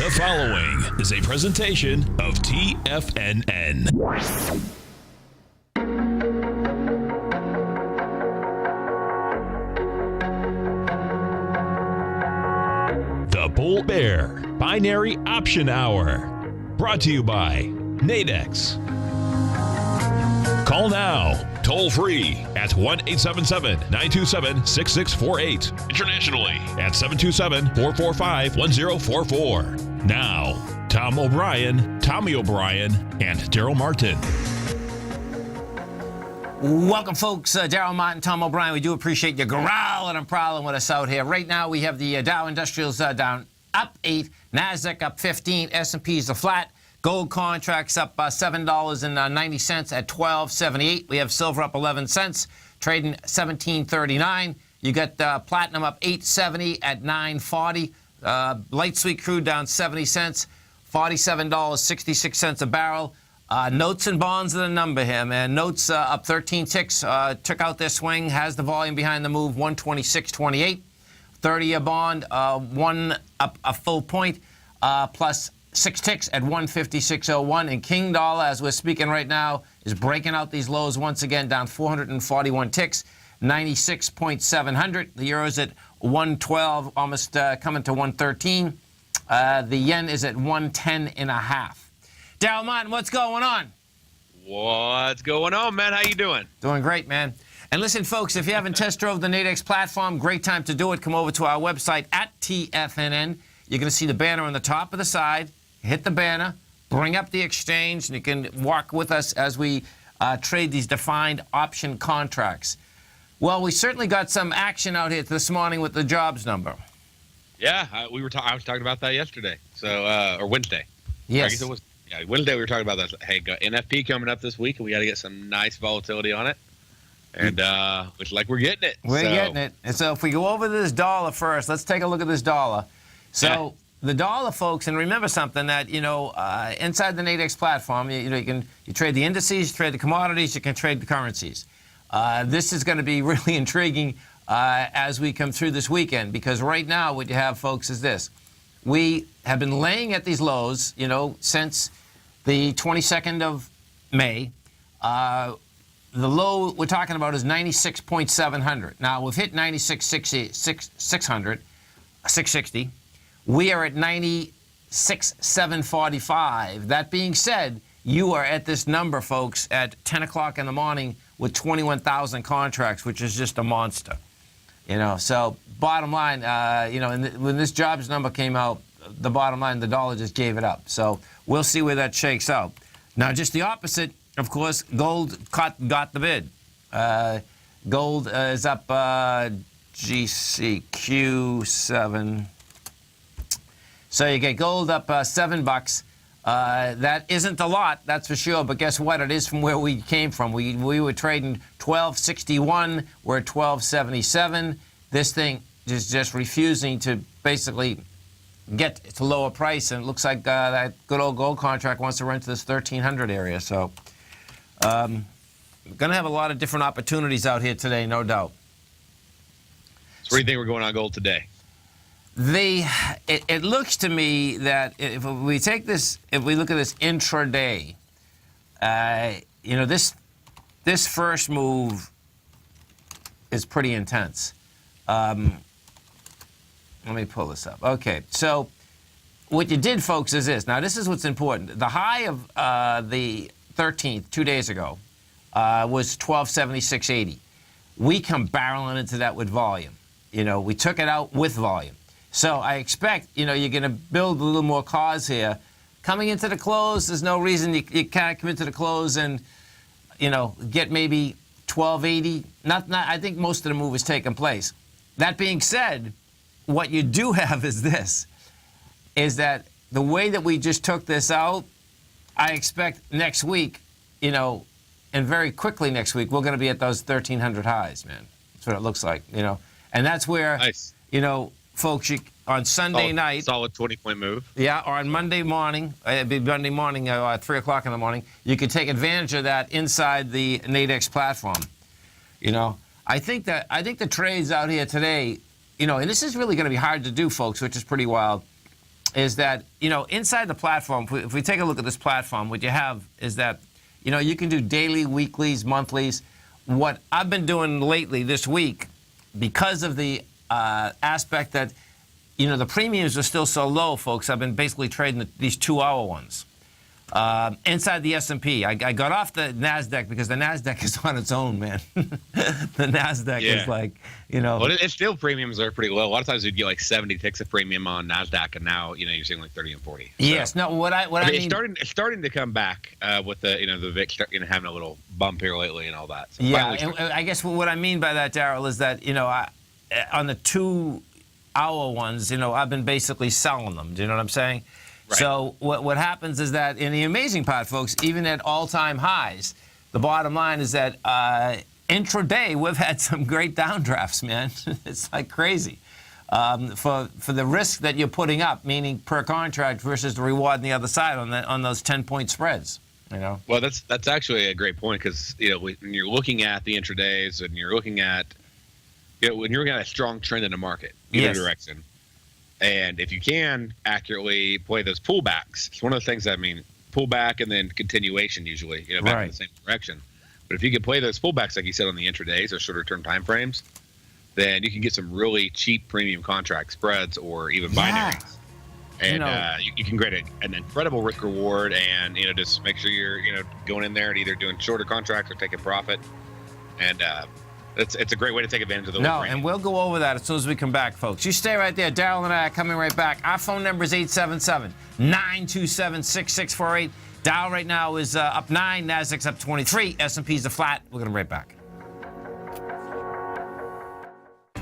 The following is a presentation of TFNN. The Bull Bear Binary Option Hour. Brought to you by Nadex. Call now, toll free at 1-877-927-6648. Internationally at 727-445-1044. Now, Tom O'Brien, Tommy O'Brien, and Darrell Martin. Welcome, folks. Darrell Martin, Tom O'Brien. We do appreciate you growling and prowling with us out here. Right now, we have the Dow Industrials down up 8, NASDAQ up 15, S&P's a flat. Gold contracts up $7.90 at $12.78. We have silver up 11 cents, trading $17.39. You got platinum up $8.70 at $9.40. Light sweet crude down 70 cents, $47.66 a barrel. Notes and bonds are the number here, man. Notes up 13 ticks. Took out their swing, has the volume behind the move, 126.28. 30-year bond, one up a full point, plus 6 ticks at 156.01. And King Dollar, as we're speaking right now, is breaking out these lows once again, down 441 ticks, 96.700. The euro's at 112, almost coming to 113. The yen is at 110.5. Darrell Martin, what's going on? What's going on, man? How you doing? Doing great, man. And listen, folks, if you haven't test drove the Nadex platform, great time to do it. Come over to our website at TFNN. You're going to see the banner on the top of the side. Hit the banner, bring up the exchange, and you can walk with us as we trade these defined option contracts. Well, we certainly got some action out here this morning with the jobs number. Yeah, I was talking about that yesterday, or Wednesday. Yes. I guess it was, Wednesday we were talking about that. Hey, got NFP coming up this week, and we got to get some nice volatility on it. And looks like we're getting it. We're getting it. And so if we go over this dollar first, let's take a look at this dollar. So the dollar, folks, and remember something that, inside the Nadex platform, you trade the indices, you trade the commodities, you can trade the currencies. This is going to be really intriguing as we come through this weekend, because right now what you have, folks, is this. We have been laying at these lows, since the 22nd of May. The low we're talking about is 96.700. Now, we've hit 660. We are at 96,745. That being said, you are at this number, folks, at 10 o'clock in the morning with 21,000 contracts, which is just a monster. So bottom line, when this jobs number came out, the bottom line, the dollar just gave it up. So we'll see where that shakes out. Now, just the opposite, of course, gold got the bid. Gold is up GCQ7. So you get gold up $7. That isn't a lot, that's for sure. But guess what? It is from where we came from. We were trading 1261. We're at 1277. This thing is just refusing to basically get to lower price, and it looks like that good old gold contract wants to run to this 1300 area. So we're going to have a lot of different opportunities out here today, no doubt. So what do you think we're going on gold today? It looks to me that if we look at this intraday, this first move is pretty intense. Let me pull this up. Okay, so what you did, folks, is this. Now, this is what's important. The high of the 13th, 2 days ago, was 1276.80. We come barreling into that with volume. We took it out with volume. So I expect, you're going to build a little more cause here. Coming into the close, there's no reason you can't come into the close and, get maybe 1280. I think most of the move has taken place. That being said, what you do have is this, is that the way that we just took this out, I expect next week, and very quickly next week, we're going to be at those 1300 highs, man. That's what it looks like, And that's where, nice. Folks, on Sunday night. Solid 20-point move. Yeah, or on Monday morning, it'd be Monday morning at 3 o'clock in the morning, you could take advantage of that inside the Nadex platform. I think the trades out here today, and this is really going to be hard to do, folks, which is pretty wild. is that, inside the platform, if we take a look at this platform, what you have is that, you can do daily, weeklies, monthlies. What I've been doing lately this week, because of the aspect that, the premiums are still so low, folks, I've been basically trading these 2-hour ones. Inside the S&P, I got off the Nasdaq because the Nasdaq is on its own, man. The Nasdaq is like, Well, it's still premiums are pretty low. A lot of times you'd get like 70 ticks of premium on Nasdaq, and now you're seeing like 30 and 40. So, yes. No. What I mean, it's starting to come back with the the VIX having a little bump here lately and all that. So yeah. And I guess what I mean by that, Darrell, is that on the 2-hour ones, I've been basically selling them. Do you know what I'm saying? Right. So what happens is that in the amazing part, folks, even at all-time highs, the bottom line is that intraday we've had some great downdrafts, man. It's like crazy for the risk that you're putting up, meaning per contract versus the reward on the other side on those 10-point spreads. Well, that's actually a great point because when you're looking at the intradays and you're looking at when you're looking at a strong trend in the market, either direction. And if you can accurately play those pullbacks, it's one of the things pullback and then continuation usually, back in the same direction. But if you can play those pullbacks, like you said, on the intradays or shorter term time frames, then you can get some really cheap premium contract spreads or even binaries. And you can create an incredible risk reward and, just make sure you're, going in there and either doing shorter contracts or taking profit. And, it's a great way to take advantage of the low premium. And we'll go over that as soon as we come back, folks. You stay right there. Darrell and I are coming right back. Our phone number is 877-927-6648. Dow right now is up 9. Nasdaq's up 23. S&P's a flat. We're going to be right back.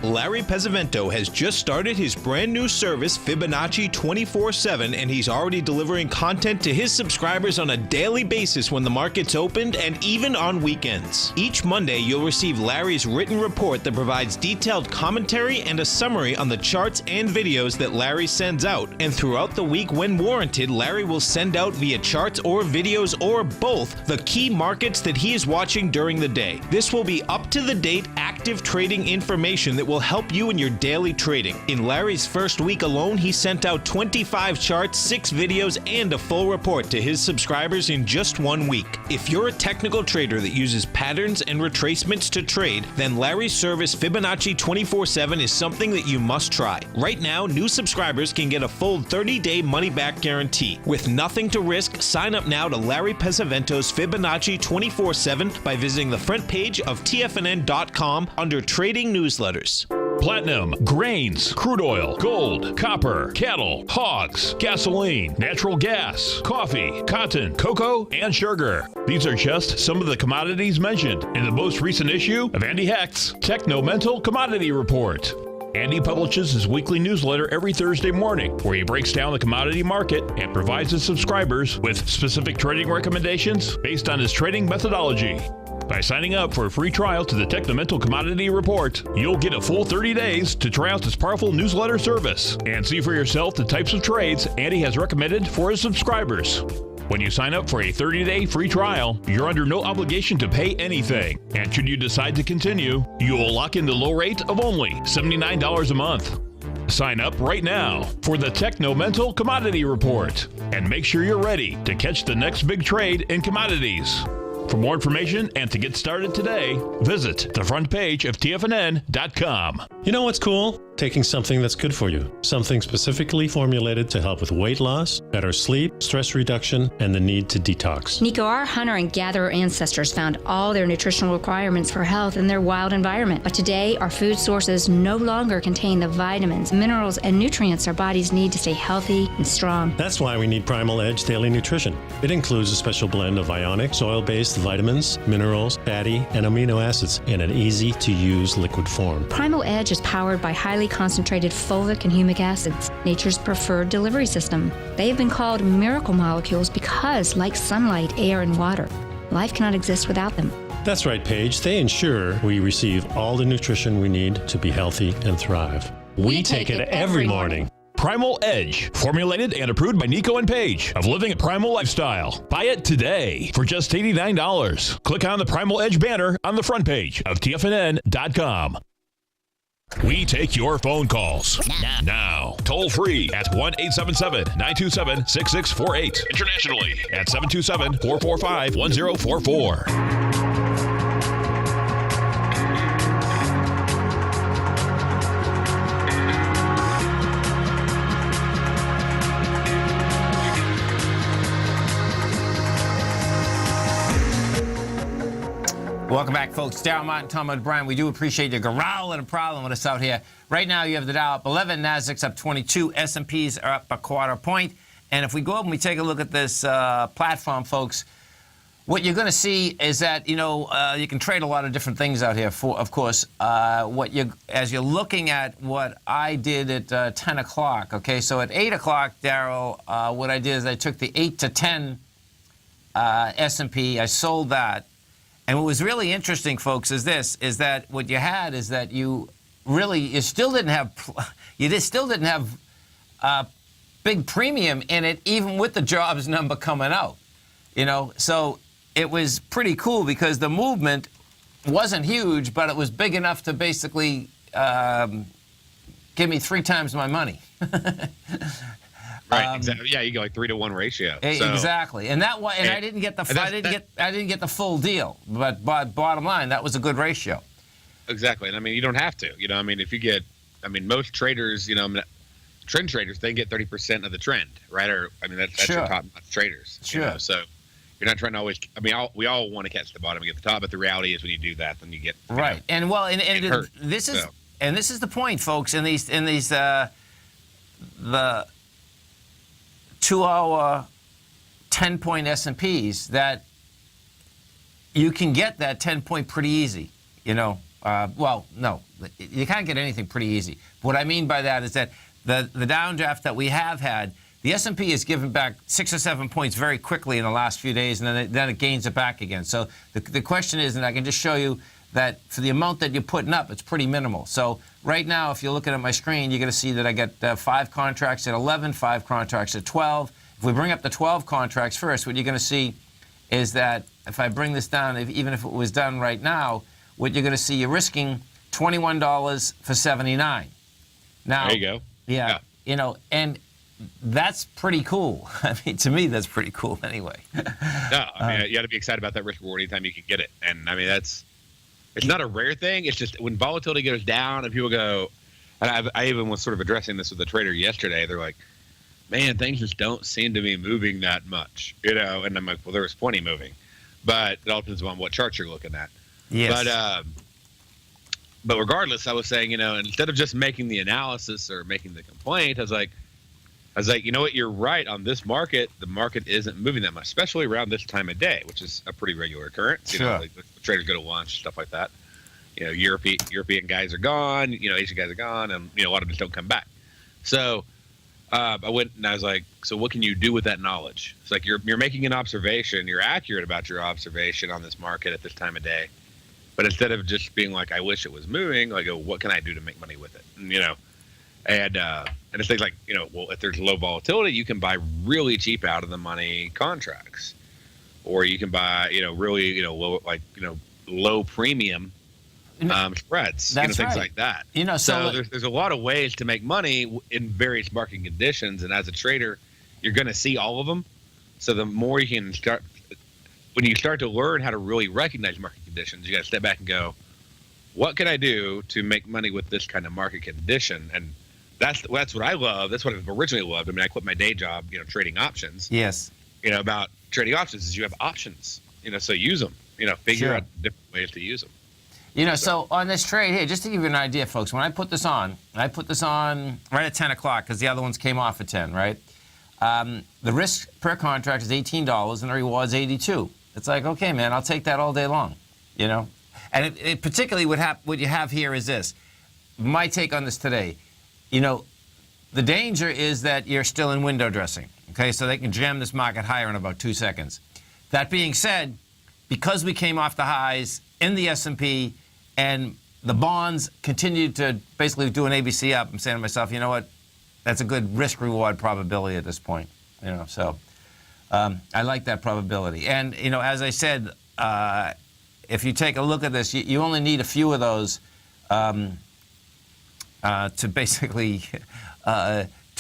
Larry Pesavento has just started his brand new service, Fibonacci 24/7, and he's already delivering content to his subscribers on a daily basis when the market's opened and even on weekends. Each Monday, you'll receive Larry's written report that provides detailed commentary and a summary on the charts and videos that Larry sends out. And throughout the week, when warranted, Larry will send out via charts or videos or both the key markets that he is watching during the day. This will be up-to-the-date, active trading information that will help you in your daily trading. In Larry's first week alone, he sent out 25 charts, 6 videos, and a full report to his subscribers in just 1 week. If you're a technical trader that uses patterns and retracements to trade, then Larry's service Fibonacci 24/7 is something that you must try. Right now, new subscribers can get a full 30-day money-back guarantee. With nothing to risk, sign up now to Larry Pesavento's Fibonacci 24/7 by visiting the front page of TFNN.com under Trading Newsletters. Platinum, grains, crude oil, gold, copper, cattle, hogs, gasoline, natural gas, coffee, cotton, cocoa, and sugar. These are just some of the commodities mentioned in the most recent issue of Andy Hecht's Techno-Mental Commodity Report. Andy publishes his weekly newsletter every Thursday morning, where he breaks down the commodity market and provides his subscribers with specific trading recommendations based on his trading methodology. By signing up for a free trial to the Techno-Mental Commodity Report, you'll get a full 30 days to try out this powerful newsletter service and see for yourself the types of trades Andy has recommended for his subscribers. When you sign up for a 30-day free trial, you're under no obligation to pay anything. And should you decide to continue, you will lock in the low rate of only $79 a month. Sign up right now for the Techno-Mental Commodity Report and make sure you're ready to catch the next big trade in commodities. For more information and to get started today, visit the front page of TFNN.com. You know what's cool? Taking something that's good for you. Something specifically formulated to help with weight loss, better sleep, stress reduction, and the need to detox. Nico, our hunter and gatherer ancestors found all their nutritional requirements for health in their wild environment. But today, our food sources no longer contain the vitamins, minerals, and nutrients our bodies need to stay healthy and strong. That's why we need Primal Edge Daily Nutrition. It includes a special blend of ionic, soil-based vitamins, minerals, fatty, and amino acids in an easy-to-use liquid form. Primal Edge is powered by highly concentrated fulvic and humic acids, nature's preferred delivery system. They have been called miracle molecules because, like sunlight, air, and water, life cannot exist without them. That's right, Paige. They ensure we receive all the nutrition we need to be healthy and thrive. We take it every morning. Primal Edge, formulated and approved by Nico and Paige of Living a Primal Lifestyle. Buy it today for just $89. Click on the Primal Edge banner on the front page of TFNN.com. We take your phone calls now. Toll Toll free at 1-877-927-6648. Internationally at 727-445-1044. Welcome back, folks. Darrell Martin, Tom and Brian. We do appreciate you growling and prowling with us out here. Right now, you have the Dow up 11, Nasdaq's up 22, S&Ps are up a quarter point. And if we go up and we take a look at this platform, folks, what you're going to see is that, you can trade a lot of different things out here, of course. As you're looking at what I did at 10 o'clock, okay? So at 8 o'clock, Darrell, what I did is I took the 8 to 10 S&P, I sold that. And what was really interesting, folks, is that what you had is that you still didn't have big premium in it, even with the jobs number coming out, So it was pretty cool because the movement wasn't huge, but it was big enough to basically give me 3 times my money. Right, exactly. Yeah, you go like 3-to-1 ratio. Exactly, and I didn't get the full deal. But bottom line, that was a good ratio. Exactly, and I mean you don't have to. If you get, most traders, trend traders, they get 30% of the trend, right? Or that's sure. your top traders. Sure. So you're not trying to always. we all want to catch the bottom and get the top, but the reality is when you do that, then you get right. This is the point, folks. In these the 2-hour 10-point S&Ps, that you can get that 10-point pretty easy, no, you can't get anything pretty easy. What I mean by that is that the downdraft that we have had, the S&P has given back 6 or 7 points very quickly in the last few days, and then it gains it back again. So the question is, and I can just show you that for the amount that you're putting up, it's pretty minimal. So right now, if you're looking at my screen, you're going to see that I got 5 contracts at 11, 5 contracts at 12. If we bring up the 12 contracts first, what you're going to see is that if I bring this down, even if it was done right now, what you're going to see, you're risking $21 for 79. Now, there you go. Yeah. And that's pretty cool. To me, that's pretty cool anyway. No, you got to be excited about that risk reward anytime you can get it. And it's not a rare thing. It's just when volatility goes down and people go, and I even was sort of addressing this with a trader yesterday. They're like, man, things just don't seem to be moving that much, and I'm like, well, there was plenty moving, but it all depends on what chart you're looking at. Yes. But regardless, I was saying, instead of just making the analysis or making the complaint, I was like, you know what, you're right on this market. The market isn't moving that much, especially around this time of day, which is a pretty regular occurrence. Sure. Like the traders go to lunch, stuff like that. European guys are gone. Asian guys are gone, and a lot of them just don't come back. So I went and I was like, so what can you do with that knowledge? It's like you're making an observation. You're accurate about your observation on this market at this time of day, but instead of just being like, I wish it was moving, like, what can I do to make money with it? And it's things like, well, if there's low volatility, you can buy really cheap out of the money contracts, or you can buy, really, low premium spreads, That's things right. like that. So there's a lot of ways to make money in various market conditions, and as a trader, you're going to see all of them. So the more you can when you start to learn how to really recognize market conditions, you got to step back and go, what can I do to make money with this kind of market condition? And that's what I love. That's what I've originally loved. I quit my day job, trading options. Yes. About trading options is you have options, so use them, figure Sure. out different ways to use them. So on this trade here, just to give you an idea, folks, when I put this on right at 10 o'clock because the other ones came off at 10, right? The risk per contract is $18 and the reward's $82. It's like, okay, man, I'll take that all day long, And it particularly what you have here is this. My take on this today, the danger is that you're still in window dressing, okay? So they can jam this market higher in about 2 seconds. That being said, because we came off the highs in the S&P and the bonds continued to basically do an ABC up, I'm saying to myself, you know what? That's a good risk-reward probability at this point. So I like that probability. And, as I said, if you take a look at this, you only need a few of those to basically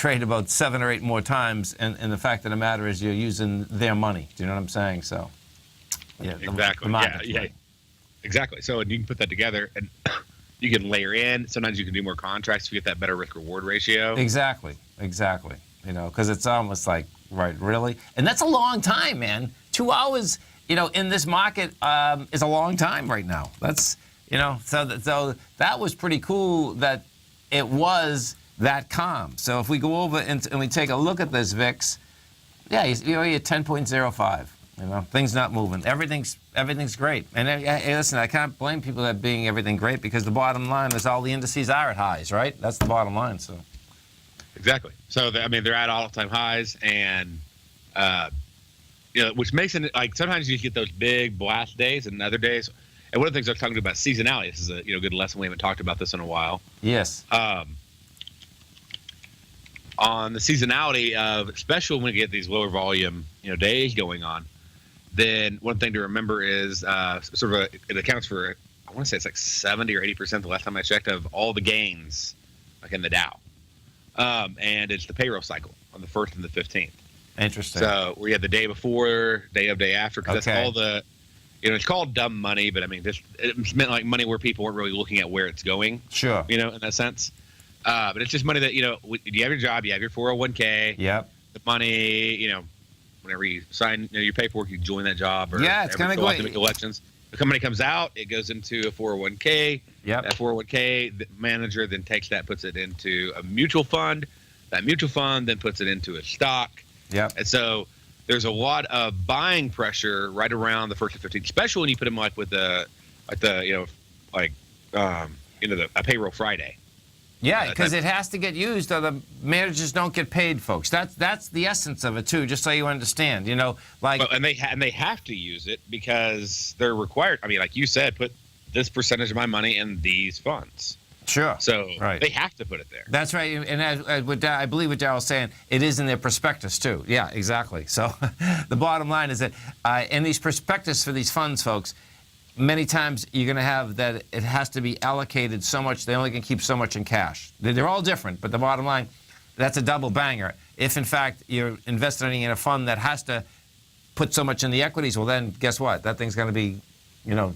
trade about 7 or 8 more times, and the fact of the matter is you're using their money. Do you know what I'm saying? So, yeah, exactly. Yeah. Exactly. So and you can put that together, and you can layer in. Sometimes you can do more contracts to get that better risk-reward ratio. Exactly. You know, because it's almost like, right, really? And that's a long time, man. 2 hours, you know, in this market is a long time right now. That's, you know, so that was pretty cool that it was that calm. So if we go over and we take a look at this VIX, yeah, you're at 10.05. You know, things not moving. Everything's great. And hey, listen, I can't blame people that being everything great because the bottom line is all the indices are at highs, right? That's the bottom line. So. Exactly. So I mean, they're at all-time highs, and you know, which makes it like sometimes you get those big blast days, and other days. And one of the things I was talking about seasonality. This is a good lesson. We haven't talked about this in a while. Yes. On the seasonality of, especially when we get these lower volume, days going on, then one thing to remember is it accounts for, I want to say it's like 70 or 80% the last time I checked of all the gains, like in the Dow. And it's the payroll cycle on the 1st and the 15th. Interesting. So we had the day before, day after, because that's all the, it's called dumb money, but I mean, it's meant like money where people weren't really looking at where it's going. Sure. In that sense. But it's just money that, you have your job, you have your 401k. Yep. The money, whenever you sign your paperwork, you join that job. Or it's going to go to make elections. The company comes out, it goes into a 401k. Yep. That 401k, the manager then takes that, puts it into a mutual fund. That mutual fund then puts it into a stock. Yep. And so there's a lot of buying pressure right around the 1st and 15th, especially when you put them like with a payroll Friday. Yeah, because it has to get used, or the managers don't get paid, folks. That's the essence of it too. Just so you understand, and they have to use it because they're required. I mean, like you said, put this percentage of my money in these funds. Sure. So they have to put it there. That's right. And I believe what Darrell's saying, it is in their prospectus too. Yeah, exactly. So the bottom line is that in these prospectus for these funds, folks, many times you're going to have that it has to be allocated so much, they only can keep so much in cash. They're all different, but the bottom line, that's a double banger. If, in fact, you're investing in a fund that has to put so much in the equities, well, then guess what? That thing's going to be,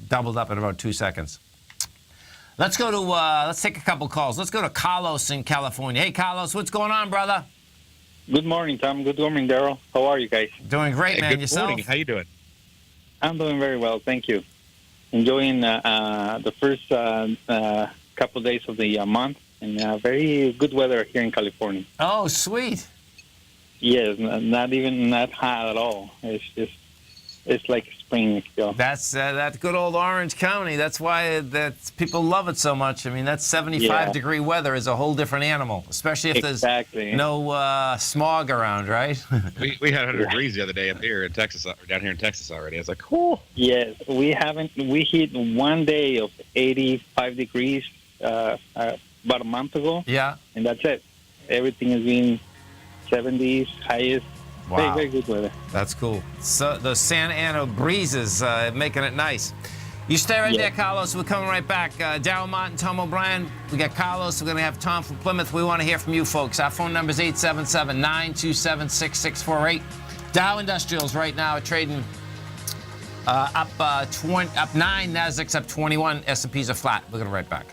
doubled up in about 2 seconds. Let's go to, let's take a couple calls. Let's go to Carlos in California. Hey, Carlos, what's going on, brother? Good morning, Tom. Good morning, Darrell. How are you guys? Doing great, man. Good Yourself? morning. How you doing? I'm doing very well, thank you. Enjoying the first couple days of the month, and very good weather here in California. Oh, sweet. Yes, not hot at all. It's like spring still. That's that good old Orange County. That's why people love it so much. I mean, that 75-degree weather is a whole different animal, especially if there's no smog around, right? we had 100 degrees the other day up here in Texas, or down here in Texas already. I was like, cool. Yes, we hit one day of 85 degrees about a month ago. Yeah. And that's it. Everything has been 70s, highest. Wow. Very, very good weather. That's cool. So the Santa Ana breezes making it nice. You stay right there, Carlos. We're coming right back. Darrell Martin, Tom O'Brien. We got Carlos. We're going to have Tom from Plymouth. We want to hear from you, folks. Our phone number is 877-927-6648. Dow Industrials right now are trading up 9. Nasdaq's up 21. S&Ps are flat. We're going to be right back.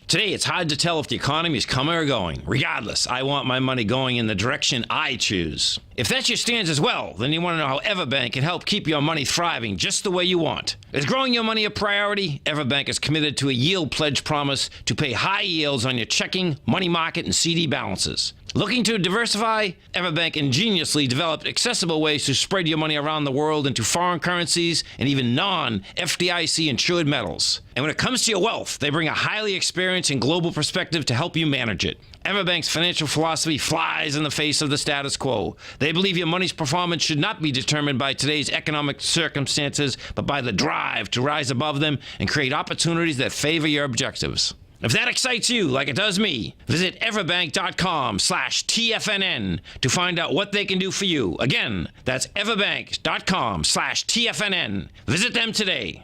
Today, it's hard to tell if the economy is coming or going. Regardless, I want my money going in the direction I choose. If that's your stance as well, then you want to know how Everbank can help keep your money thriving just the way you want. Is growing your money a priority? Everbank is committed to a yield pledge promise to pay high yields on your checking, money market, and CD balances. Looking to diversify? Everbank ingeniously developed accessible ways to spread your money around the world into foreign currencies and even non-FDIC insured metals. And when it comes to your wealth, they bring a highly experienced and global perspective to help you manage it. Everbank's financial philosophy flies in the face of the status quo. They believe your money's performance should not be determined by today's economic circumstances, but by the drive to rise above them and create opportunities that favor your objectives. If that excites you like it does me, visit everbank.com/TFNN to find out what they can do for you. Again, that's everbank.com/TFNN. Visit them today.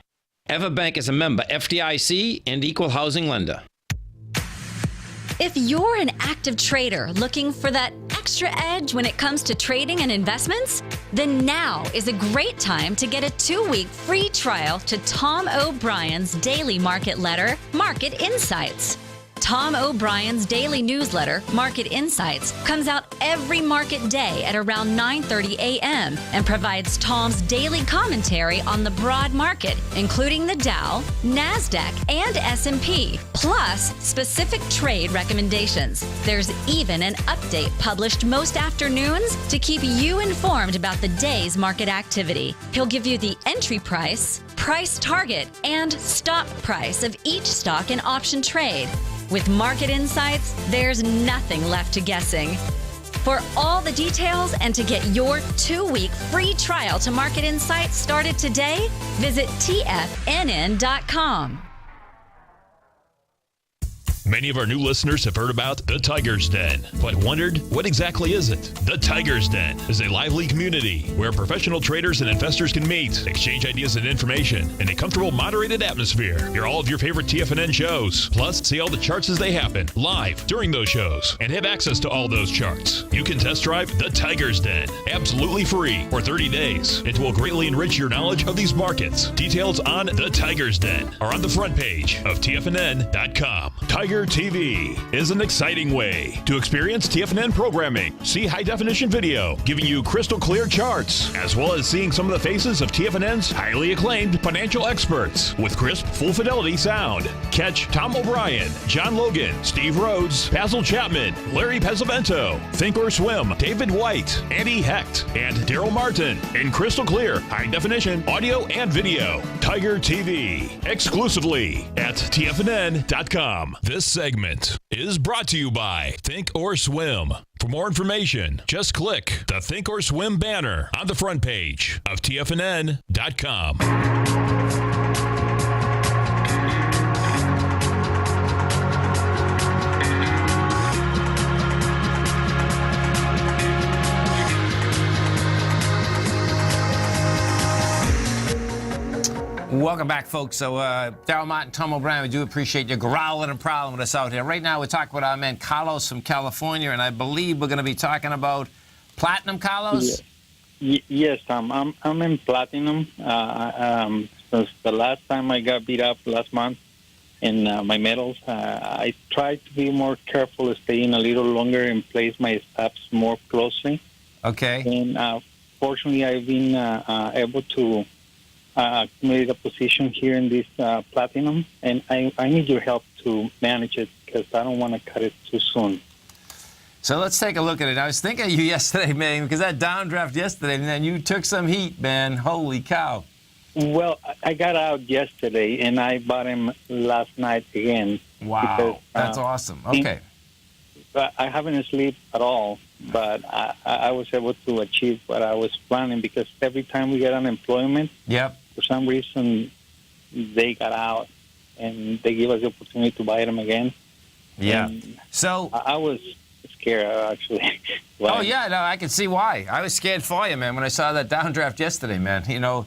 Everbank is a member FDIC and equal housing lender. If you're an active trader looking for that extra edge when it comes to trading and investments, then now is a great time to get a 2-week free trial to Tom O'Brien's daily market letter, Market Insights. Tom O'Brien's daily newsletter, Market Insights, comes out every market day at around 9:30 a.m. and provides Tom's daily commentary on the broad market, including the Dow, NASDAQ, and S&P, plus specific trade recommendations. There's even an update published most afternoons to keep you informed about the day's market activity. He'll give you the entry price, price target, and stop price of each stock and option trade. With Market Insights, there's nothing left to guessing. For all the details and to get your 2-week free trial to Market Insights started today, visit TFNN.com. Many of our new listeners have heard about the Tiger's Den, but wondered, what exactly is it? The Tiger's Den is a lively community where professional traders and investors can meet, exchange ideas and information in a comfortable, moderated atmosphere. Hear all of your favorite TFNN shows, plus see all the charts as they happen live during those shows, and have access to all those charts. You can test drive the Tiger's Den absolutely free for 30 days. It will greatly enrich your knowledge of these markets. Details on the Tiger's Den are on the front page of TFNN.com. Tiger TV is an exciting way to experience TFNN programming. See high-definition video giving you crystal clear charts, as well as seeing some of the faces of TFNN's highly acclaimed financial experts with crisp, full-fidelity sound. Catch Tom O'Brien, John Logan, Steve Rhodes, Basil Chapman, Larry Pesavento, Think or Swim, David White, Andy Hecht, and Darrell Martin in crystal clear, high-definition audio and video. Tiger TV, exclusively at TFNN.com. This segment is brought to you by Think or Swim. For more information, just click the Think or Swim banner on the front page of TFNN.com. Welcome back, folks. So, Darrell Martin, Tom O'Brien, we do appreciate you growling and prowling with us out here. Right now, we're talking with our man Carlos from California, and I believe we're going to be talking about platinum, Carlos? Yes, Tom. I'm in platinum. Since the last time I got beat up last month in my metals, I tried to be more careful, staying a little longer and place my stops more closely. Okay. And fortunately, I've been able to made a position here in this platinum, and I need your help to manage it because I don't want to cut it too soon. So let's take a look at it. I was thinking of you yesterday, man, because that downdraft yesterday, and then you took some heat, man. Holy cow. Well, I got out yesterday, and I bought him last night again. Wow. Because, that's awesome. Okay. I haven't slept at all, but I was able to achieve what I was planning because every time we get unemployment, yep, for some reason, they got out, and they give us the opportunity to buy them again. Yeah. And so I was scared, actually. Oh, yeah, no, I can see why. I was scared for you, man, when I saw that downdraft yesterday, man. You know,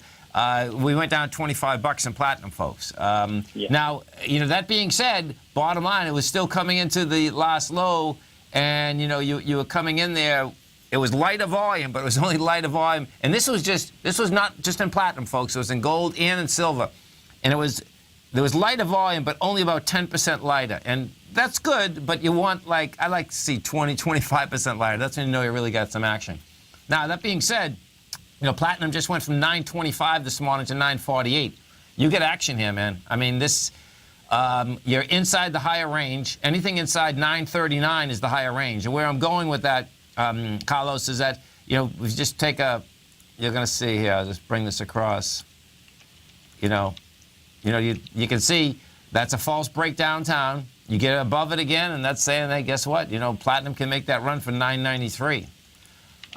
we went down $25 in platinum, folks. Yeah. Now, you know, that being said, bottom line, it was still coming into the last low, and, you know, you were coming in there. It was lighter volume, but it was only lighter volume. And this was not just in platinum, folks. It was in gold and in silver. And there was lighter volume, but only about 10% lighter. And that's good, but you want, I like to see 20, 25% lighter. That's when you know you really got some action. Now, that being said, you know, platinum just went from 925 this morning to 948. You get action here, man. I mean, you're inside the higher range. Anything inside 939 is the higher range. And where I'm going with that, Carlos, is that, you know, we just take you're going to see here, I'll just bring this across. You can see that's a false break downtown. You get above it again, and that's saying, hey, guess what? You know, platinum can make that run for 993.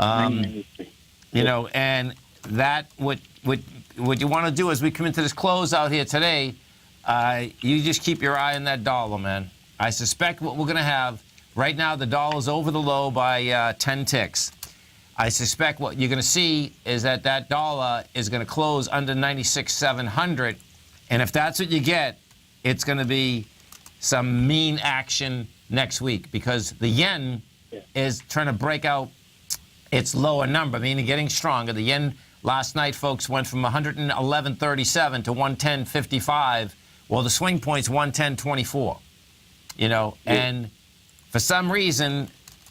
993. You know, and that what you want to do as we come into this close out here today, you just keep your eye on that dollar, man. I suspect what we're going to have right now, the dollar's over the low by 10 ticks. I suspect what you're going to see is that dollar is going to close under 96,700, and if that's what you get, it's going to be some mean action next week because the yen is trying to break out its lower number, meaning getting stronger. The yen last night, folks, went from 111.37 to 110.55. Well, the swing point's 110.24, you know, and for some reason,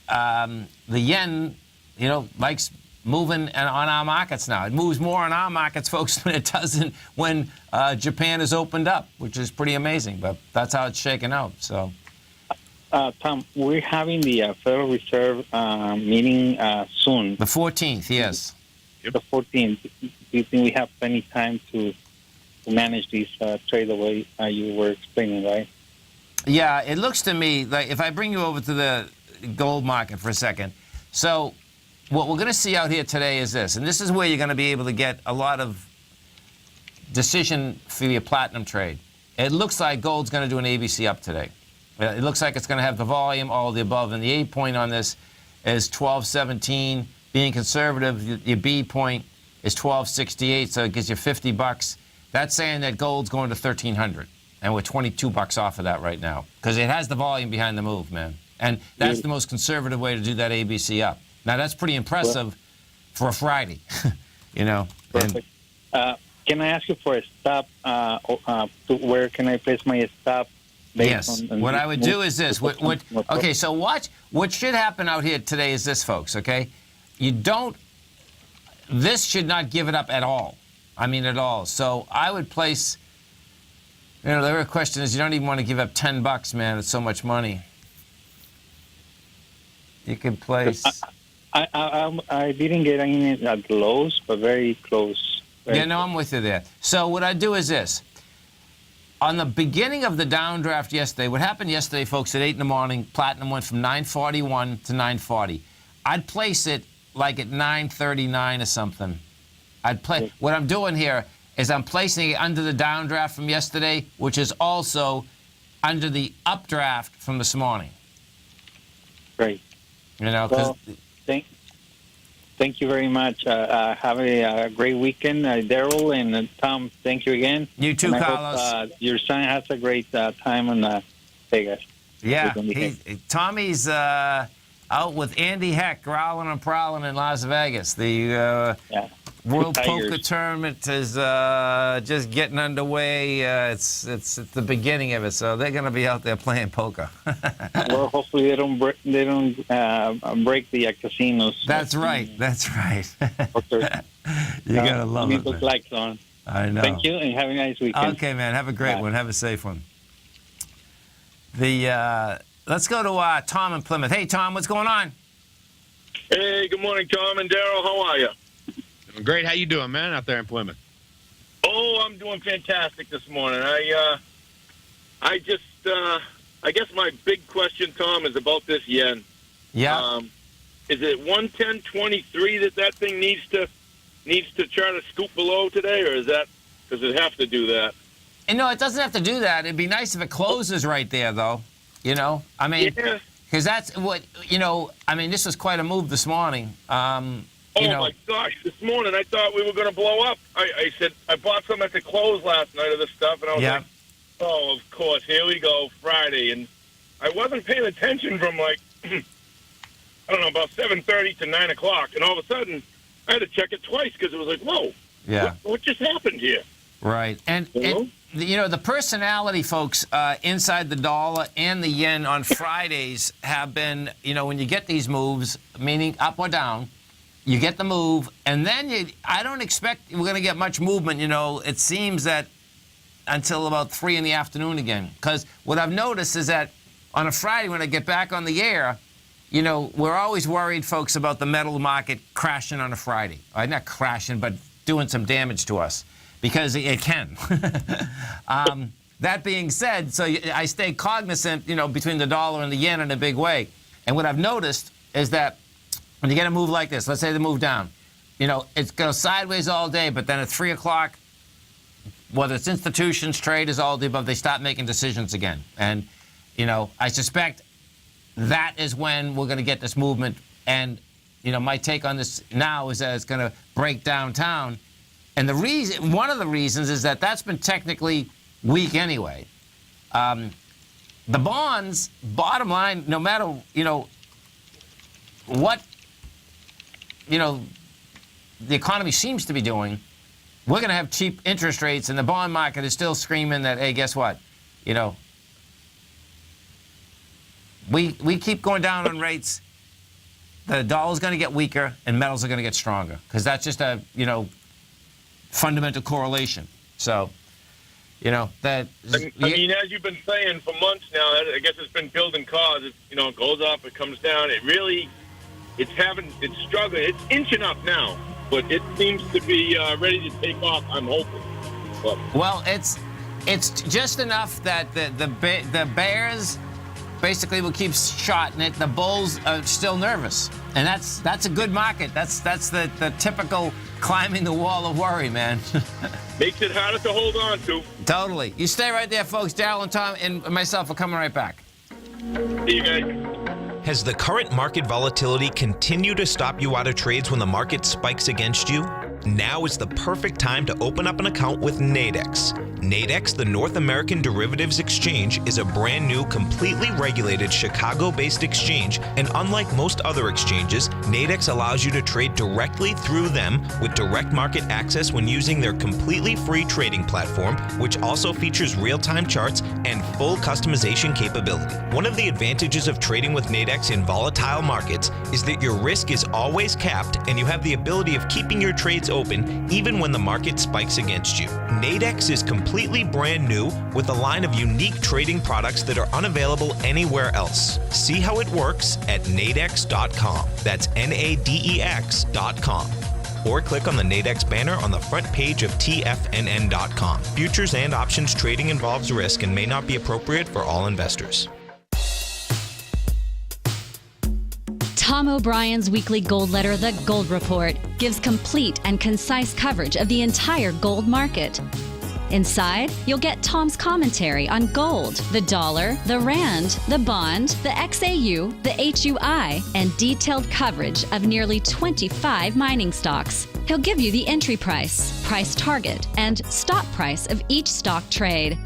the yen, you know, likes moving on our markets now. It moves more on our markets, folks, than it doesn't when Japan is opened up, which is pretty amazing. But that's how it's shaken out. So, Tom, we're having the Federal Reserve meeting soon. The 14th, yes. The 14th. Do you think we have plenty time to manage these trade the way you were explaining, right? Yeah, it looks to me like if I bring you over to the gold market for a second. So what we're going to see out here today is this, and this is where you're going to be able to get a lot of decision for your platinum trade. It looks like gold's going to do an ABC up today. It looks like it's going to have the volume, all of the above, and the A point on this is 12.17. Being conservative, your B point is 12.68, so it gives you $50. That's saying that gold's going to 1,300, and we're $22 off of that right now because it has the volume behind the move, man. And that's the most conservative way to do that ABC up. Now, that's pretty impressive for a Friday, you know. Perfect. Can I ask you for a stop? Where can I place my stop? Yes. What I would do is this. Okay, so watch. What should happen out here today is this, folks, okay? This should not give it up at all. I mean, at all. So I would place, you know, the real question is you don't even want to give up $10, man. It's so much money. You could place. I didn't get in at the lows, but very close. Yeah, no, I'm with you there. So what I do is this. On the beginning of the downdraft yesterday, what happened yesterday, folks, at 8 in the morning, platinum went from 941 to 940. I'd place it like at 939 or something. What I'm doing here is I'm placing it under the downdraft from yesterday, which is also under the updraft from this morning. Great. You know, well, thank you very much. Have a great weekend, Darrell and Tom. Thank you again. You too, and Carlos. Hope, your son has a great time on Vegas. Yeah, Tommy's out with Andy Heck, growling and prowling in Las Vegas. The World Poker Tournament is just getting underway. It's the beginning of it, so they're going to be out there playing poker. Well, hopefully they don't break the casinos. That's right. That's right. You gotta love it. Those lights on. I know. Thank you, and have a nice weekend. Okay, man. Have a great one. Have a safe one. Let's go to Tom in Plymouth. Hey, Tom, what's going on? Hey, good morning, Tom and Darrell. How are you? Great. How you doing, man, out there in Plymouth? Oh, I'm doing fantastic this morning. I guess my big question, Tom, is about this yen. Yeah. Is it 110.23 that thing needs to try to scoop below today, or does it have to do that? And no, it doesn't have to do that. It'd be nice if it closes right there, though. You know, I mean, because that's what, you know, I mean, this was quite a move this morning. My gosh, this morning I thought we were going to blow up. I said, I bought some at the close last night of this stuff, and I was like, oh, of course, here we go, Friday. And I wasn't paying attention from like, I don't know, about 7:30 to 9 o'clock. And all of a sudden, I had to check it twice because it was like, whoa, what just happened here? Right. And you know, the personality, folks, inside the dollar and the yen on Fridays have been, you know, when you get these moves, meaning up or down, you get the move, and then I don't expect we're going to get much movement, you know. It seems that until about 3 in the afternoon again. Because what I've noticed is that on a Friday when I get back on the air, you know, we're always worried, folks, about the metal market crashing on a Friday. Not crashing, but doing some damage to us. Because it can. That being said, so I stay cognizant, you know, between the dollar and the yen in a big way. And what I've noticed is that when you get a move like this, let's say the move down, you know, it goes sideways all day, but then at 3 o'clock, whether it's institutions, traders, all the above, they stop making decisions again. And, you know, I suspect that is when we're going to get this movement. And, you know, my take on this now is that it's going to break downtown. And the reason, one of the reasons is that that's been technically weak anyway. The bonds, bottom line, no matter, what, the economy seems to be doing, we're going to have cheap interest rates, and the bond market is still screaming that, hey, guess what? We keep going down on rates, the dollar's going to get weaker and metals are going to get stronger, because that's just a, fundamental correlation. So, that... I mean, as you've been saying for months now, I guess it's been building cause. It goes up, it comes down. It's struggling. It's inching up now, but it seems to be ready to take off, I'm hoping. But. Well, it's just enough that the bears basically will keep shotting it. The bulls are still nervous, and that's a good market. That's the typical climbing the wall of worry, man. Makes it harder to hold on to. Totally. You stay right there, folks. Darrell and Tom and myself are coming right back. See you guys. Has the current market volatility continued to stop you out of trades when the market spikes against you? Now is the perfect time to open up an account with Nadex. Nadex, the North American Derivatives Exchange, is a brand new, completely regulated Chicago-based exchange, and unlike most other exchanges, Nadex allows you to trade directly through them with direct market access when using their completely free trading platform, which also features real-time charts and full customization capability. One of the advantages of trading with Nadex in volatile markets is that your risk is always capped and you have the ability of keeping your trades open even when the market spikes against you. Nadex is completely brand new with a line of unique trading products that are unavailable anywhere else. See how it works at nadex.com. That's Nadex.com. Or click on the Nadex banner on the front page of TFNN.com. Futures and options trading involves risk and may not be appropriate for all investors. Tom O'Brien's weekly gold letter, The Gold Report, gives complete and concise coverage of the entire gold market. Inside, you'll get Tom's commentary on gold, the dollar, the rand, the bond, the XAU, the HUI, and detailed coverage of nearly 25 mining stocks. He'll give you the entry price, price target, and stop price of each stock trade.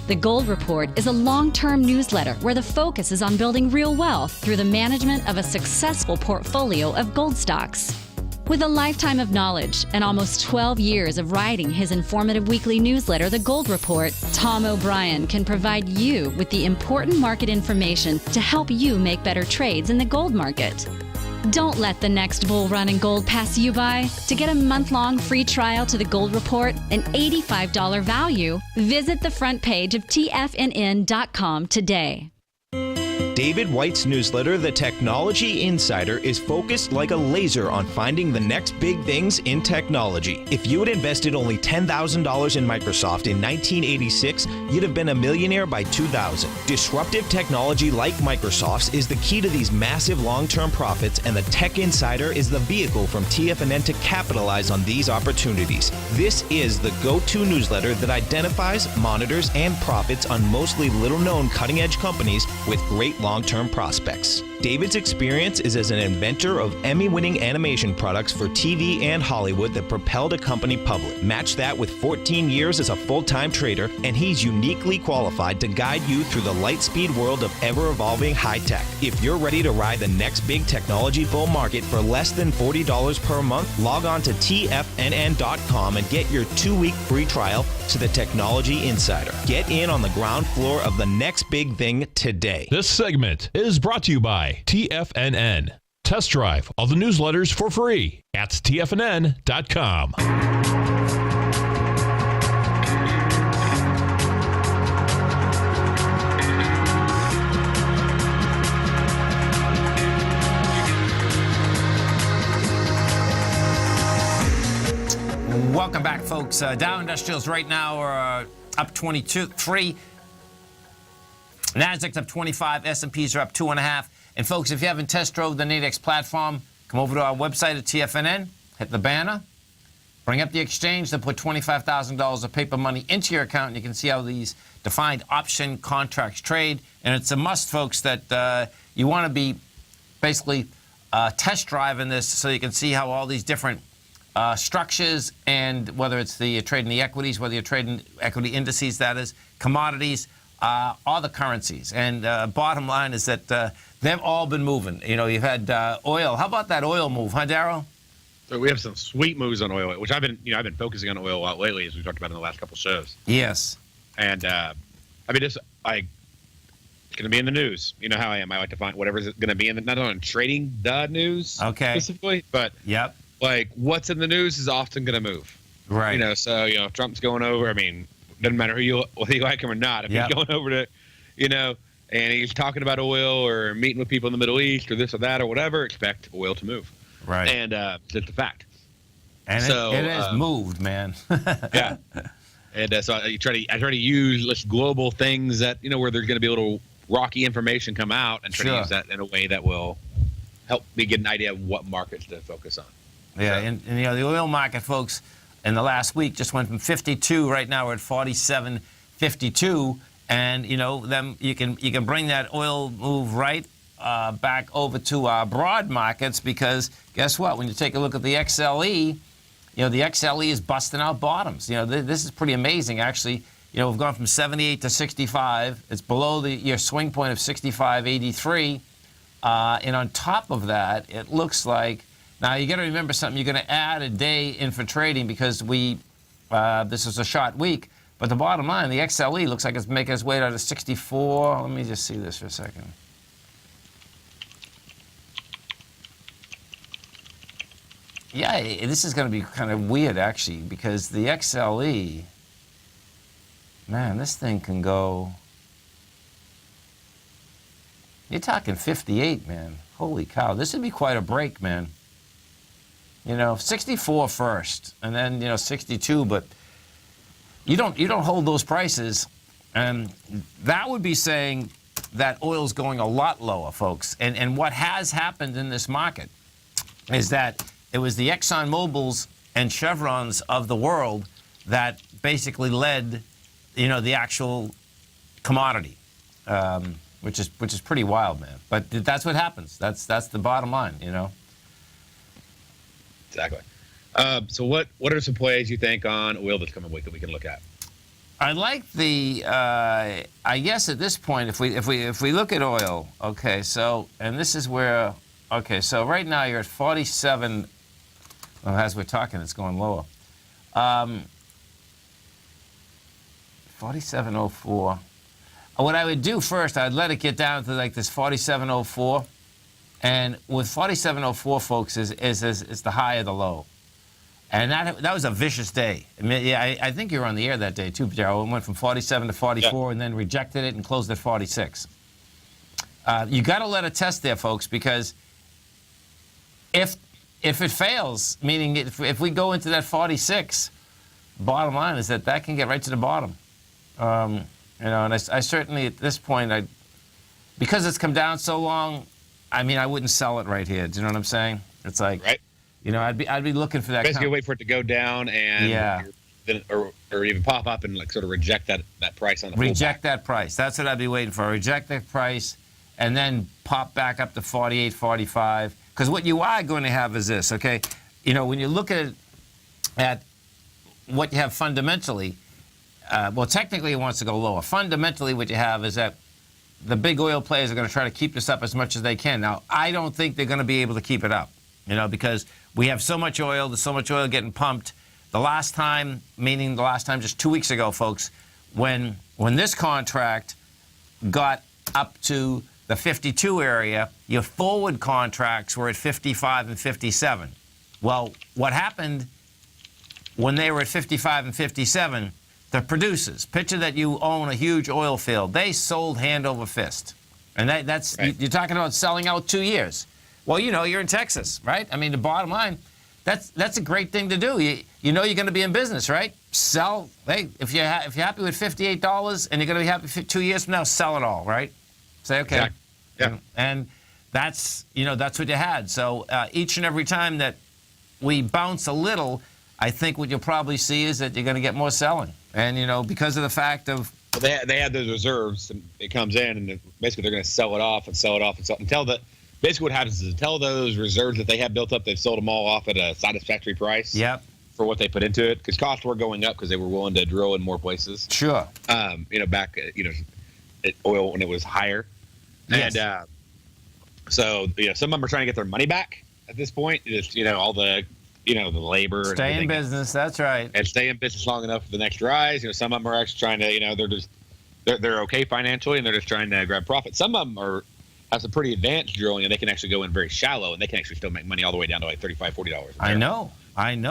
The Gold Report is a long-term newsletter where the focus is on building real wealth through the management of a successful portfolio of gold stocks. With a lifetime of knowledge and almost 12 years of writing his informative weekly newsletter, The Gold Report, Tom O'Brien can provide you with the important market information to help you make better trades in the gold market. Don't let the next bull run in gold pass you by. To get a month-long free trial to The Gold Report, an $85 value, visit the front page of TFNN.com today. David White's newsletter, The Technology Insider, is focused like a laser on finding the next big things in technology. If you had invested only $10,000 in Microsoft in 1986, you'd have been a millionaire by 2000. Disruptive technology like Microsoft's is the key to these massive long-term profits, and the Tech Insider is the vehicle from TFNN to capitalize on these opportunities. This is the go-to newsletter that identifies, monitors, and profits on mostly little-known cutting-edge companies with great long-term prospects. David's experience is as an inventor of Emmy-winning animation products for TV and Hollywood that propelled a company public. Match that with 14 years as a full-time trader, and he's uniquely qualified to guide you through the light-speed world of ever-evolving high-tech. If you're ready to ride the next big technology bull market for less than $40 per month, log on to TFNN.com and get your 2-week free trial to the Technology Insider. Get in on the ground floor of the next big thing today. This segment is brought to you by TFNN. Test drive all the newsletters for free at TFNN.com. Welcome back, folks. Dow Industrials right now are up 23. Nasdaq's up 25. S&Ps are up 2.5. And folks, if you haven't test drove the Nadex platform, come over to our website at TFNN, hit the banner, bring up the exchange, they'll put $25,000 of paper money into your account, and you can see how these defined option contracts trade. And it's a must, folks, that you want to be basically test driving this so you can see how all these different structures, and whether it's the trading the equities, whether you're trading equity indices, that is, commodities, are the currencies. And bottom line is that they've all been moving. You know, you've had oil. How about that oil move, huh, Darrell? So we have some sweet moves on oil, which I've been focusing on oil a lot lately, as we talked about in the last couple shows. Yes. And I mean, it's going to be in the news. You know how I am. I like to find whatever's going to be in the, not on trading the news specifically, but like what's in the news is often going to move. Right. You know, so you know, Trump's going over. I mean, doesn't matter whether you like him or not. If he's going over to, you know, and he's talking about oil or meeting with people in the Middle East or this or that or whatever, expect oil to move. Right. And that's a fact. And so, it has moved, man. Yeah. And so I try to use global things that, you know, where there's going to be a little rocky information come out and try to use that in a way that will help me get an idea of what markets to focus on. Yeah. So. And you know, the oil market, folks, in the last week just went from 52. Right now we're at 47.52. And, you know, then you can bring that oil move right back over to our broad markets, because guess what? When you take a look at the XLE, you know, the XLE is busting out bottoms. You know, this is pretty amazing, actually. You know, we've gone from 78 to 65. It's below your swing point of 65.83. And on top of that, it looks like, now you got to remember something. You're going to add a day in for trading because this is a short week. But the bottom line, the XLE looks like it's making its way down to 64. Let me just see this for a second. Yeah, this is going to be kind of weird, actually, because the XLE, man, this thing can go, you're talking 58, man. Holy cow. This would be quite a break, man. You know, 64 first, and then, you know, 62, but you don't hold those prices, and that would be saying that oil's going a lot lower, folks. And what has happened in this market is that it was the Exxon Mobils and Chevrons of the world that basically led, you know, the actual commodity, which is pretty wild, man. But that's what happens. That's the bottom line, you know. Exactly. So what are some plays you think on oil this coming week that we can look at? I like the. I guess at this point, if we look at oil, okay. So, and this is where, okay. So right now you're at 47. Well, as we're talking, it's going lower. 47.04. What I would do first, I'd let it get down to like this 47.04, and with 47.04, folks, is the high of the low, and that was a vicious day. I mean, yeah, I think you were on the air that day too, Darrell. It went from 47 to 44, and then rejected it and closed at 46. You got to let it test there, folks, because if it fails, meaning if we go into that 46, bottom line is that can get right to the bottom. You know, and I certainly at this point, because it's come down so long, I mean, I wouldn't sell it right here. Do you know what I'm saying? It's like, you know, I'd be looking for that. Basically, wait for it to go down and or even pop up and like sort of reject that price on the reject that price. That's what I'd be waiting for. Reject that price, and then pop back up to 48, 45. Because what you are going to have is this, okay? You know, when you look at what you have fundamentally, well, technically it wants to go lower. Fundamentally, what you have is that the big oil players are going to try to keep this up as much as they can. Now, I don't think they're going to be able to keep it up, you know, because we have so much oil. There's so much oil getting pumped. The last time, meaning the last time just 2 weeks ago, folks, when this contract got up to the 52 area, your forward contracts were at 55 and 57. Well, what happened when they were at 55 and 57, the producers, picture that you own a huge oil field, they sold hand over fist. And that's you're talking about selling out 2 years. Well, you know, you're in Texas, right? I mean, the bottom line, that's a great thing to do. You know you're going to be in business, right? Sell. Hey, if you're happy with $58 and you're going to be happy for 2 years from now, sell it all, right? Say, okay. Exactly. Yeah. And that's what you had. So each and every time that we bounce a little, I think what you'll probably see is that you're going to get more selling. And, you know, because of the fact of... Well, they had those reserves, and it comes in, and basically they're going to sell it off and sell it off and sell until the... Basically what happens is until those reserves that they have built up, they've sold them all off at a satisfactory price. Yep. For what they put into it, because costs were going up because they were willing to drill in more places. Sure. You know, back, you know, oil when it was higher. Yes. And so some of them are trying to get their money back at this point. Just all the the labor. Stay in business. That's right. And stay in business long enough for the next rise. Some of them are actually trying to they're okay financially and they're just trying to grab profit. Some of them have some pretty advanced drilling and they can actually go in very shallow and they can actually still make money all the way down to like $35-40. I know. And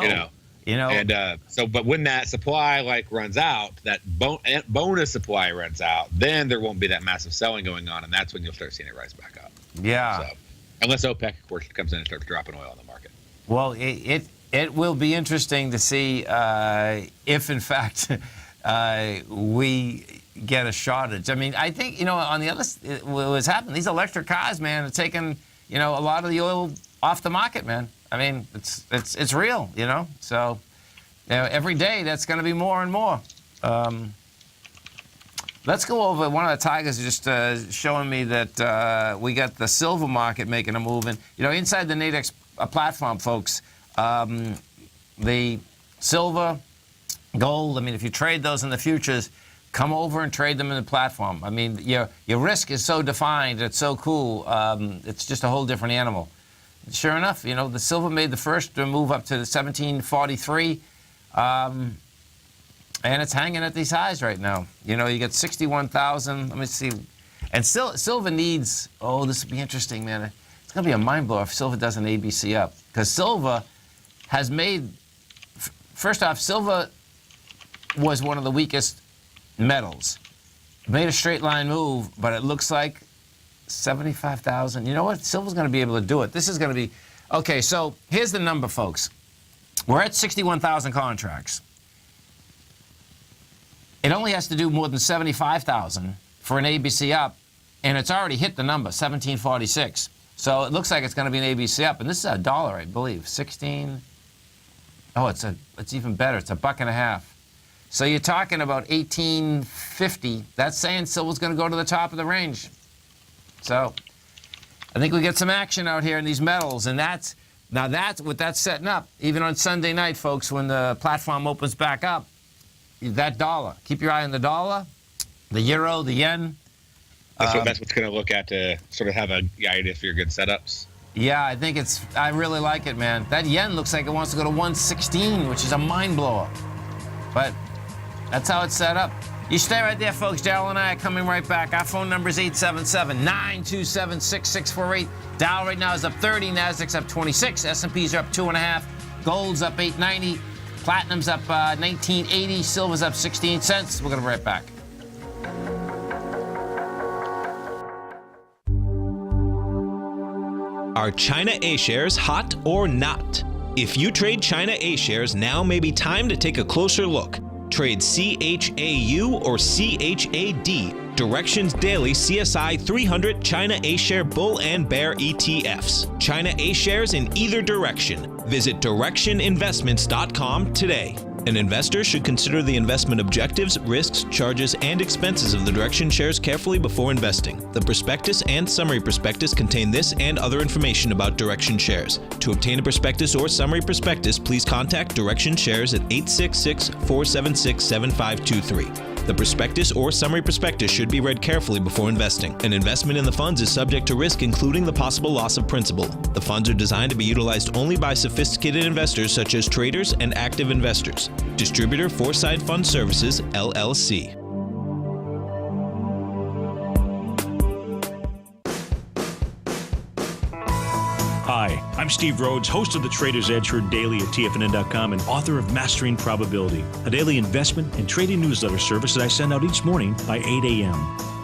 but when that supply runs out, that bonus supply runs out, then there won't be that massive selling going on, and that's when you'll start seeing it rise back up. Yeah. So, unless OPEC, of course, comes in and starts dropping oil on the market. Well, it will be interesting to see if, in fact, we get a shortage. I mean, I think on the other, what's happened? These electric cars, man, are taking a lot of the oil off the market, man. I mean, it's real, So, every day that's going to be more and more. Let's go over one of the Tigers just showing me that we got the silver market making a move. And, inside the Nadex platform, folks, the silver, gold, I mean, if you trade those in the futures, come over and trade them in the platform. I mean, your risk is so defined. It's so cool. It's just a whole different animal. Sure enough, the silver made the first move up to the 1743, and it's hanging at these highs right now. You get 61,000. Let me see. And silver needs, this will be interesting, man. It's going to be a mind blower if silver does an ABC up. Because silver has made, first off, silver was one of the weakest metals. Made a straight line move, but it looks like 75,000. You know what? Silver's going to be able to do it. This is going to be... Okay, so here's the number, folks. We're at 61,000 contracts. It only has to do more than 75,000 for an ABC up, and it's already hit the number, 1746. So it looks like it's going to be an ABC up, and this is $1, I believe. 16... Oh, it's even better. It's $1.50. So you're talking about 1850. That's saying silver's going to go to the top of the range. So I think we get some action out here in these metals, and that's what that's setting up. Even on Sunday night, folks, when the platform opens back up, that dollar. Keep your eye on the dollar, the euro, the yen. That's what's going to look at to sort of have a idea for your good setups. Yeah, I really like it, man. That yen looks like it wants to go to 116, which is a mind blower. But that's how it's set up. You stay right there, folks. Darrell and I are coming right back. Our phone number is 877-927-6648. Dow right now is up 30. Nasdaq's up 26. S&Ps are up 2.5. Gold's up 890. Platinum's up 1980. Silver's up 16 cents. We're going to be right back. Are China A-shares hot or not? If you trade China A-shares, now may be time to take a closer look. Trade CHAU or CHAD, Directions Daily CSI 300 China A-share Bull and Bear ETFs. China A-shares in either direction. Visit directioninvestments.com today. An investor should consider the investment objectives, risks, charges, and expenses of the Direction shares carefully before investing. The prospectus and summary prospectus contain this and other information about Direction shares. To obtain a prospectus or summary prospectus, please contact Direction shares at 866-476-7523. The prospectus or summary prospectus should be read carefully before investing. An investment in the funds is subject to risk, including the possible loss of principal. The funds are designed to be utilized only by sophisticated investors such as traders and active investors. Distributor Foreside Fund Services, LLC. Hi, I'm Steve Rhodes, host of the Trader's Edge heard daily at TFNN.com and author of Mastering Probability, a daily investment and trading newsletter service that I send out each morning by 8 a.m.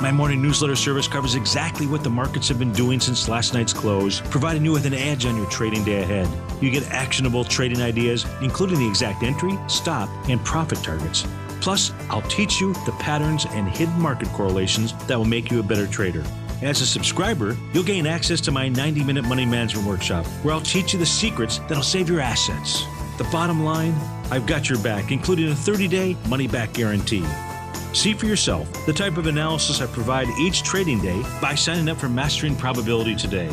My morning newsletter service covers exactly what the markets have been doing since last night's close, providing you with an edge on your trading day ahead. You get actionable trading ideas, including the exact entry, stop, and profit targets. Plus, I'll teach you the patterns and hidden market correlations that will make you a better trader. As a subscriber, you'll gain access to my 90-minute money management workshop, where I'll teach you the secrets that'll save your assets. The bottom line, I've got your back, including a 30-day money-back guarantee. See for yourself the type of analysis I provide each trading day by signing up for Mastering Probability today.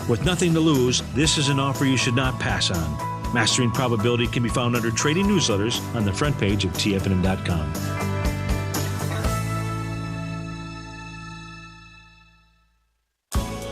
With nothing to lose, this is an offer you should not pass on. Mastering Probability can be found under Trading Newsletters on the front page of TFNN.com.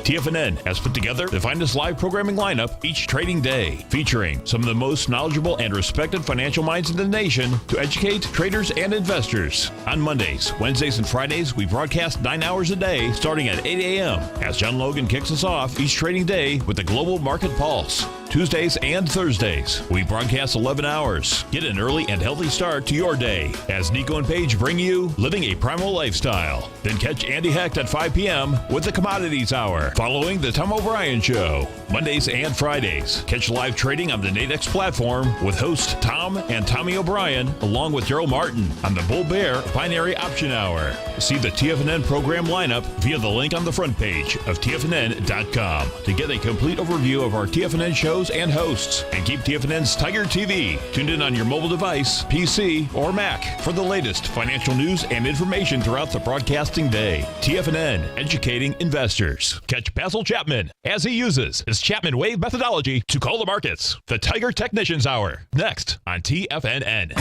TFNN has put together the finest live programming lineup each trading day, featuring some of the most knowledgeable and respected financial minds in the nation to educate traders and investors. On Mondays, Wednesdays, and Fridays, we broadcast 9 hours a day starting at 8 a.m. as John Logan kicks us off each trading day with the Global Market Pulse. Tuesdays and Thursdays, we broadcast 11 hours. Get an early and healthy start to your day as Nico and Paige bring you Living a Primal Lifestyle. Then catch Andy Hecht at 5 p.m. with the Commodities Hour, following the Tom O'Brien Show. Mondays and Fridays, catch live trading on the Nadex platform with hosts Tom and Tommy O'Brien, along with Darrell Martin on the Bull Bear Binary Option Hour. See the TFNN program lineup via the link on the front page of TFNN.com to get a complete overview of our TFNN shows and hosts. And keep TFNN's Tiger TV tuned in on your mobile device, PC, or Mac for the latest financial news and information throughout the broadcasting day. TFNN, educating investors. Catch Basil Chapman as he uses his Chapman Wave methodology to call the markets. The Tiger Technicians Hour, next on TFNN.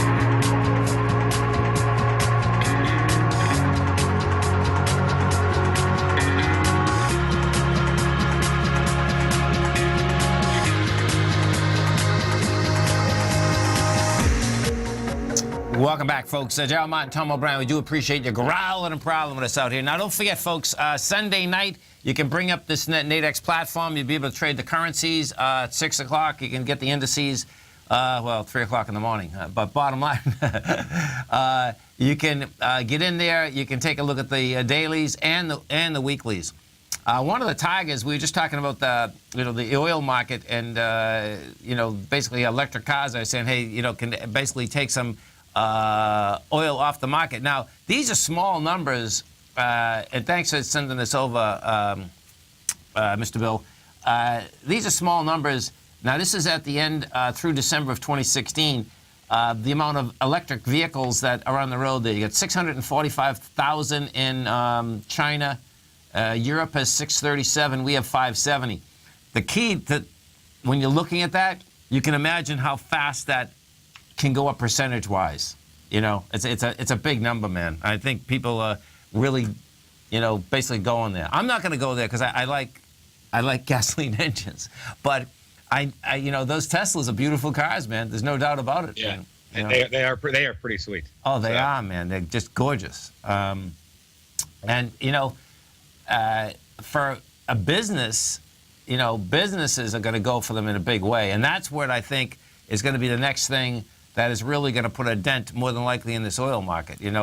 Welcome back, folks. Darrell Martin, Tom O'Brien, we do appreciate you growling and prowling with us out here. Now, don't forget, folks, Sunday night, you can bring up this Nadex platform. You'll be able to trade the currencies at 6 o'clock. You can get the indices, 3 o'clock in the morning. But bottom line, you can get in there. You can take a look at the dailies and the weeklies. One of the tigers, we were just talking about the oil market and, basically electric cars. I was saying, hey, can basically take some oil off the market. Now, these are small numbers, and thanks for sending this over, Mr. Bill. These are small numbers. Now, this is at the end through December of 2016. The amount of electric vehicles that are on the road there. You got 645,000 in China. Europe has 637. We have 570. The key to when you're looking at that, you can imagine how fast that can go up percentage-wise. It's a big number, man. I think people are really, basically going there. I'm not going to go there because I like gasoline engines, but those Teslas are beautiful cars, man. There's no doubt about it. Yeah, they are pretty sweet. Oh, they are, man. They're just gorgeous. And for a business, businesses are going to go for them in a big way, and that's what I think is going to be the next thing that is really going to put a dent, more than likely, in this oil market. In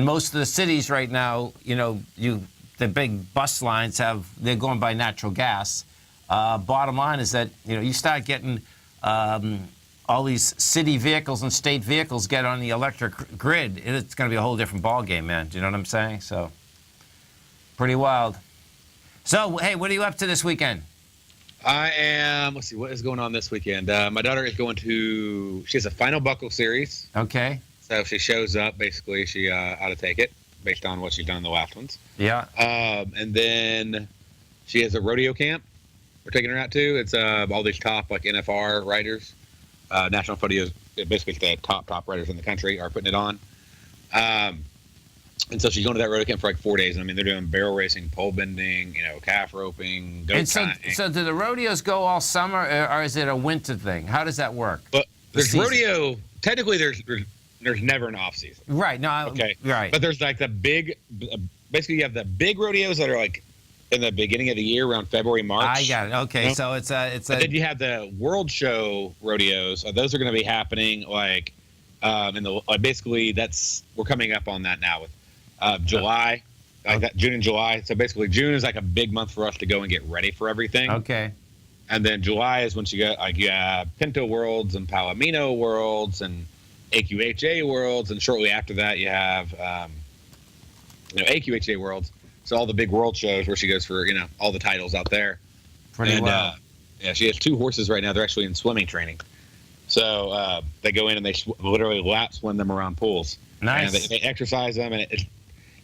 most of the cities right now, the big bus lines they're going by natural gas. Bottom line is that you start getting all these city vehicles and state vehicles get on the electric grid. It's going to be a whole different ball game, man. Do you know what I'm saying? So, pretty wild. So, hey, what are you up to this weekend? I am, let's see, what is going on this weekend? My daughter is going to, she has a final buckle series. Okay. So if she shows up, basically, she ought to take it based on what she's done in the last ones. Yeah. And then she has a rodeo camp we're taking her out to. It's all these top, NFR riders, national photos, basically the top riders in the country are putting it on. And so she's going to that rodeo camp for 4 days. And they're doing barrel racing, pole bending, calf roping, goat tying. So do the rodeos go all summer, or is it a winter thing? How does that work? But there's rodeo. Technically, there's never an off season. Right. No. Okay. Right. But there's the big. Basically, you have the big rodeos that are in the beginning of the year, around February, March. I got it. Okay. So it's a. Then you have the World Show rodeos. Those are going to be happening in the basically we're coming up on that now with. July, June and July. So basically, June is a big month for us to go and get ready for everything. Okay. And then July is once you get you have Pinto Worlds and Palomino Worlds and AQHA Worlds, and shortly after that you have AQHA Worlds. So all the big world shows where she goes for all the titles out there. Pretty well. Yeah, she has 2 horses right now. They're actually in swimming training. So they go in and they literally lap swim them around pools. Nice. And they exercise them, and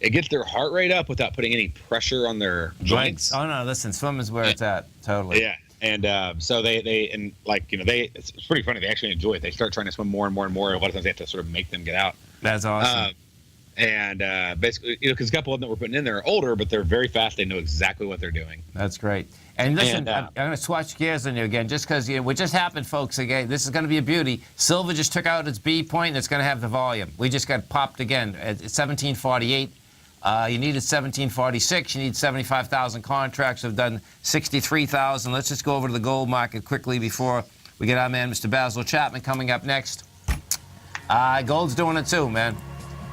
it gets their heart rate up without putting any pressure on their joints. Oh no, listen, swimming's where it's at. Totally. Yeah. And so they it's pretty funny. They actually enjoy it. They start trying to swim more and more and more. A lot of times they have to sort of make them get out. That's awesome. And basically, because a couple of them that we're putting in there are older, but they're very fast. They know exactly what they're doing. That's great. And listen, I'm going to swatch gears on you again, just because what just happened, folks, again, this is going to be a beauty. Silver just took out its B point, and it's going to have the volume. We just got popped again at 1748. You needed 1746. You need 75,000 contracts. We've done 63,000. Let's just go over to the gold market quickly before we get our man, Mr. Basil Chapman, coming up next. Gold's doing it too, man.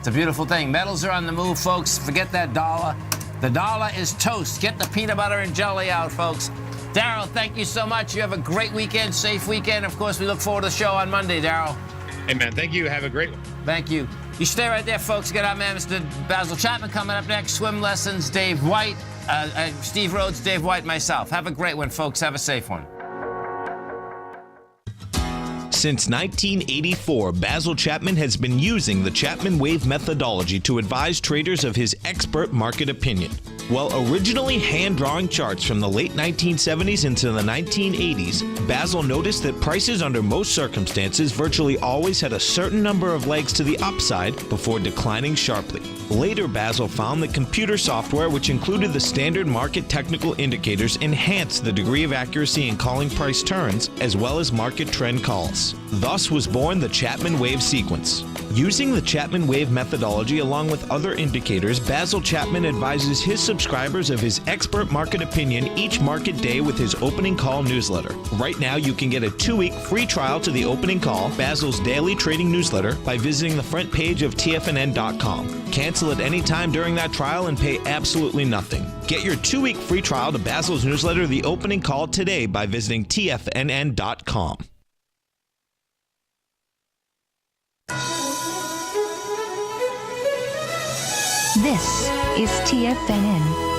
It's a beautiful thing. Metals are on the move, folks. Forget that dollar. The dollar is toast. Get the peanut butter and jelly out, folks. Darrell, thank you so much. You have a great weekend, safe weekend. Of course, we look forward to the show on Monday, Darrell. Hey, man, thank you. Have a great one. Thank you. You stay right there, folks. Get our man, Mr. Basil Chapman, coming up next. Swim lessons, Dave White, Steve Rhodes, Dave White, myself. Have a great one, folks. Have a safe one. Since 1984, Basil Chapman has been using the Chapman Wave methodology to advise traders of his expert market opinion. While originally hand-drawing charts from the late 1970s into the 1980s, Basil noticed that prices under most circumstances virtually always had a certain number of legs to the upside before declining sharply. Later, Basil found that computer software, which included the standard market technical indicators, enhanced the degree of accuracy in calling price turns, as well as market trend calls. Thus was born the Chapman Wave sequence. Using the Chapman Wave methodology along with other indicators, Basil Chapman advises his subscribers of his expert market opinion each market day with his opening call newsletter. Right now, you can get a 2-week free trial to the opening call, Basil's daily trading newsletter, by visiting the front page of TFNN.com. Cancel at any time during that trial and pay absolutely nothing. Get your 2-week free trial to Basil's newsletter, The Opening Call, today by visiting TFNN.com. This is TFNN.